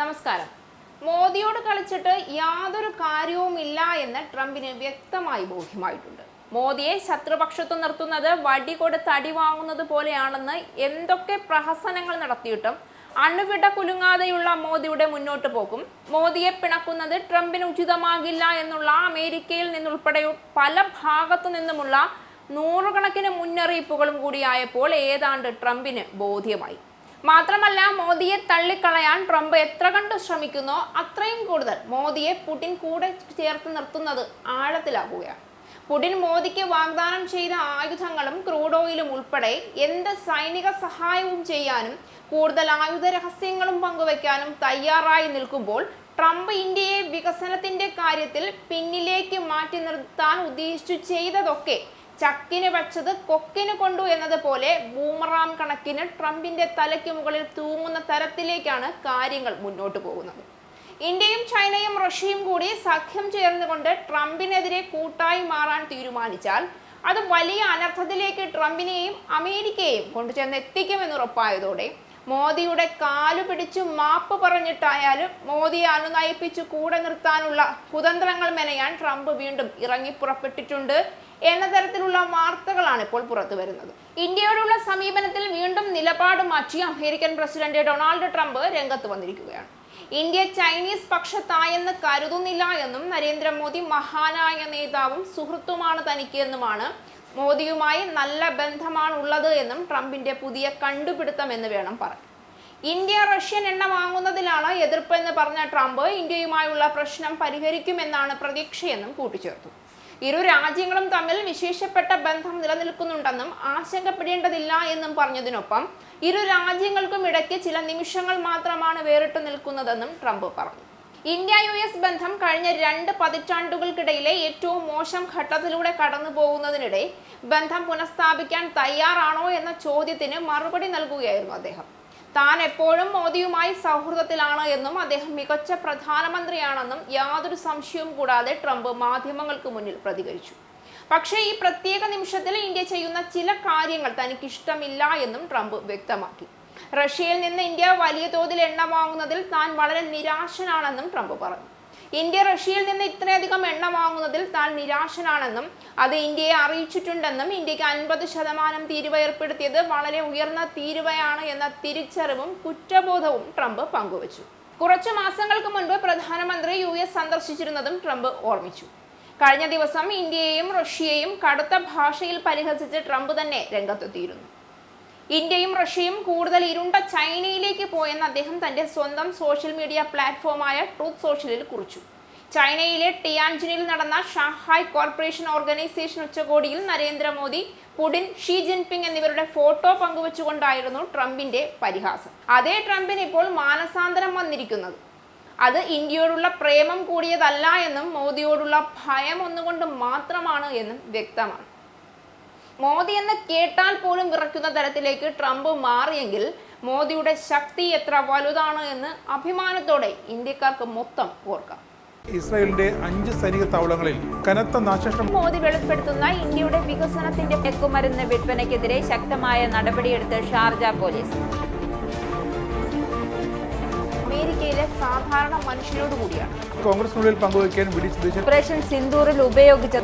നമസ്കാരം. മോദിയോട് കളിച്ചിട്ട് യാതൊരു കാര്യവുമില്ല എന്ന് ട്രംപിന് വ്യക്തമായി ബോധ്യമായിട്ടുണ്ട്. മോദിയെ ശത്രുപക്ഷത്ത് നിർത്തുന്നത് വടി കൊടുത്ത് അടി വാങ്ങുന്നത് പോലെയാണെന്ന് എന്തൊക്കെ പ്രഹസനങ്ങൾ നടത്തിയിട്ടും അണുവിട കുലുങ്ങാതെയുള്ള മോദിയുടെ മുന്നോട്ട് പോക്കും മോദിയെ പിണക്കുന്നത് ട്രംപിന് ഉചിതമാകില്ല എന്നുള്ള അമേരിക്കയിൽ നിന്നുൾപ്പെടെ പല ഭാഗത്തു നിന്നുമുള്ള നൂറുകണക്കിന് മുന്നറിയിപ്പുകളും കൂടിയായപ്പോൾ ഏതാണ്ട് ട്രംപിന് ബോധ്യമായി. മാത്രമല്ല, മോദിയെ തള്ളിക്കളയാൻ ട്രംപ് എത്ര കണ്ട് ശ്രമിക്കുന്നോ അത്രയും കൂടുതൽ മോദിയെ പുടിൻ കൂടെ ചേർത്ത് നിർത്തുന്നത് ആഴത്തിലാകുകയാണ്. പുടിൻ മോദിക്ക് വാഗ്ദാനം ചെയ്ത ആയുധങ്ങളും ക്രൂഡ് ഓയിലും ഉൾപ്പെടെ എന്ത് സൈനിക സഹായവും ചെയ്യാനും കൂടുതൽ ആയുധ രഹസ്യങ്ങളും പങ്കുവയ്ക്കാനും തയ്യാറായി നിൽക്കുമ്പോൾ ട്രംപ് ഇന്ത്യയെ വികസനത്തിന്റെ കാര്യത്തിൽ പിന്നിലേക്ക് മാറ്റി നിർത്താൻ ഉദ്ദേശിച്ചു ചെയ്തതൊക്കെ ചക്കിന് വച്ചത് കൊക്കിന് കൊണ്ടു എന്നതുപോലെ ബൂമറാം കണക്കിന് ട്രംപിന്റെ തലയ്ക്ക് മുകളിൽ തൂങ്ങുന്ന തരത്തിലേക്കാണ് കാര്യങ്ങൾ മുന്നോട്ട് പോകുന്നത്. ഇന്ത്യയും ചൈനയും റഷ്യയും കൂടി സഖ്യം ചേർന്നുകൊണ്ട് ട്രംപിനെതിരെ കൂട്ടായി മാറാൻ തീരുമാനിച്ചാൽ അത് വലിയ അനർത്ഥത്തിലേക്ക് ട്രംപിനെയും അമേരിക്കയെയും കൊണ്ടുചെന്ന് എത്തിക്കുമെന്നുറപ്പായതോടെ മോദിയുടെ കാലു പിടിച്ചു മാപ്പ് പറഞ്ഞിട്ടായാലും മോദിയെ അനുനയിപ്പിച്ചു കൂടെ നിർത്താനുള്ള കുതന്ത്രങ്ങൾ മെനയാൻ ട്രംപ് വീണ്ടും ഇറങ്ങി പുറപ്പെട്ടിട്ടുണ്ട് എന്ന തരത്തിലുള്ള വാർത്തകളാണ് ഇപ്പോൾ പുറത്തു വരുന്നത്. ഇന്ത്യയോടുള്ള സമീപനത്തിൽ വീണ്ടും നിലപാട് മാറ്റി അമേരിക്കൻ പ്രസിഡന്റ് ഡൊണാൾഡ് ട്രംപ് രംഗത്ത് വന്നിരിക്കുകയാണ്. ഇന്ത്യ ചൈനീസ് പക്ഷത്തായെന്ന് കരുതുന്നില്ല എന്നും നരേന്ദ്രമോദി മഹാനായ നേതാവും സുഹൃത്തുമാണ് തനിക്ക് എന്നുമാണ് മോദിയുമായി നല്ല ബന്ധമാണ് ഉള്ളത് എന്നും ട്രംപിന്റെ പുതിയ കണ്ടുപിടുത്തം എന്ന് വേണം പറയാൻ. ഇന്ത്യ റഷ്യൻ എണ്ണ വാങ്ങുന്നതിലാണ് എതിർപ്പെന്ന് പറഞ്ഞ ട്രംപ് ഇന്ത്യയുമായുള്ള പ്രശ്നം പരിഹരിക്കുമെന്നാണ് പ്രതീക്ഷയെന്നും കൂട്ടിച്ചേർത്തു. ഇരു രാജ്യങ്ങളും തമ്മിൽ വിശേഷപ്പെട്ട ബന്ധം നിലനിൽക്കുന്നുണ്ടെന്നും ആശങ്കപ്പെടേണ്ടതില്ല എന്നും പറഞ്ഞതിനൊപ്പം ഇരു രാജ്യങ്ങൾക്കും ഇടയ്ക്ക് ചില നിമിഷങ്ങൾ മാത്രമാണ് വേറിട്ട് നിൽക്കുന്നതെന്നും ട്രംപ് പറഞ്ഞു. ഇന്ത്യ-US ബന്ധം കഴിഞ്ഞ 2 പതിറ്റാണ്ടുകൾക്കിടയിലെ ഏറ്റവും മോശം ഘട്ടത്തിലൂടെ കടന്നു പോകുന്നതിനിടെ ബന്ധം പുനഃസ്ഥാപിക്കാൻ തയ്യാറാണോ എന്ന ചോദ്യത്തിന് മറുപടി നൽകുകയായിരുന്നു അദ്ദേഹം. താൻ എപ്പോഴും മോദിയുമായി സൗഹൃദത്തിലാണ് എന്നും അദ്ദേഹം മികച്ച പ്രധാനമന്ത്രിയാണെന്നും യാതൊരു സംശയവും കൂടാതെ ട്രംപ് മാധ്യമങ്ങൾക്ക് മുന്നിൽ പ്രതികരിച്ചു. പക്ഷേ ഈ പ്രത്യേക നിമിഷത്തിൽ ഇന്ത്യ ചെയ്യുന്ന ചില കാര്യങ്ങൾ തനിക്കിഷ്ടമില്ല എന്നും ട്രംപ് വ്യക്തമാക്കി. റഷ്യയിൽ നിന്ന് ഇന്ത്യ വലിയ തോതിൽ എണ്ണ വാങ്ങുന്നതിൽ താൻ വളരെ നിരാശനാണെന്നും ട്രംപ് പറഞ്ഞു. ഇന്ത്യ റഷ്യയിൽ നിന്ന് ഇത്രയധികം എണ്ണ വാങ്ങുന്നതിൽ താൻ നിരാശനാണെന്നും അത് ഇന്ത്യയെ അറിയിച്ചിട്ടുണ്ടെന്നും ഇന്ത്യക്ക് 50% തീരുവ ഏർപ്പെടുത്തിയത് വളരെ ഉയർന്ന തീരുവയാണ് എന്ന തിരിച്ചറിവും കുറ്റബോധവും ട്രംപ് പങ്കുവച്ചു. കുറച്ചു മാസങ്ങൾക്ക് മുൻപ് പ്രധാനമന്ത്രി US സന്ദർശിച്ചിരുന്നതും ട്രംപ് ഓർമ്മിച്ചു. കഴിഞ്ഞ ദിവസം ഇന്ത്യയെയും റഷ്യയെയും കടുത്ത ഭാഷയിൽ പരിഹസിച്ച് ട്രംപ് തന്നെ രംഗത്തെത്തിയിരുന്നു. ഇന്ത്യയും റഷ്യയും കൂടുതൽ ഇരുണ്ട ചൈനയിലേക്ക് പോയെന്ന് അദ്ദേഹം തന്റെ സ്വന്തം സോഷ്യൽ മീഡിയ പ്ലാറ്റ്ഫോമായ ട്രൂത്ത് സോഷ്യലിൽ കുറിച്ചു. ചൈനയിലെ ടിയാൻജിനിൽ നടന്ന ഷാങ്ഹായ് കോർപ്പറേഷൻ ഓർഗനൈസേഷൻ ഉച്ചകോടിയിൽ നരേന്ദ്രമോദി, പുടിൻ, ഷീ ജിൻപിങ് എന്നിവരുടെ ഫോട്ടോ പങ്കുവച്ചുകൊണ്ടായിരുന്നു ട്രംപിന്റെ പരിഹാസം. അതേ ട്രംപിന് ഇപ്പോൾ മാനസാന്തരം വന്നിരിക്കുന്നത് അത് ഇന്ത്യയോടുള്ള പ്രേമം കൂടിയതല്ല എന്നും മോദിയോടുള്ള ഭയം ഒന്നുകൊണ്ട് മാത്രമാണ് എന്നും വ്യക്തമാണ്. മോദി എന്ന് കേട്ടാൽ പോലും വിറയ്ക്കുന്ന തരത്തിലേക്ക് ട്രംപ് മാറിയെങ്കിൽ മോദിയുടെ ശക്തി എത്ര വലുതാണ് എന്ന് അഭിമാനത്തോടെ ഇന്ത്യക്കാർക്ക് മൊത്തം ഓർക്കാം. ഇസ്രായേലിന്റെ 5 സൈനിക താവളങ്ങളിൽ കനത്ത നാശനഷ്ടം. മോദി വെളിപ്പെടുത്തുന്ന ഇന്ത്യയുടെ വികസനത്തിന്റെ മയക്കുമരുന്ന് വിൽപ്പനയ്ക്കെതിരെ ശക്തമായ നടപടിയെടുത്ത് ഷാർജ പോലീസ്. അമേരിക്കയിലെ സാധാരണ മനുഷ്യരോട് കൂടിയാണ് കോൺഗ്രസിനുള്ളിൽ പങ്കുവയ്ക്കാൻ ഓപ്പറേഷൻ സിന്ദൂറിൽ ഉപയോഗിച്ച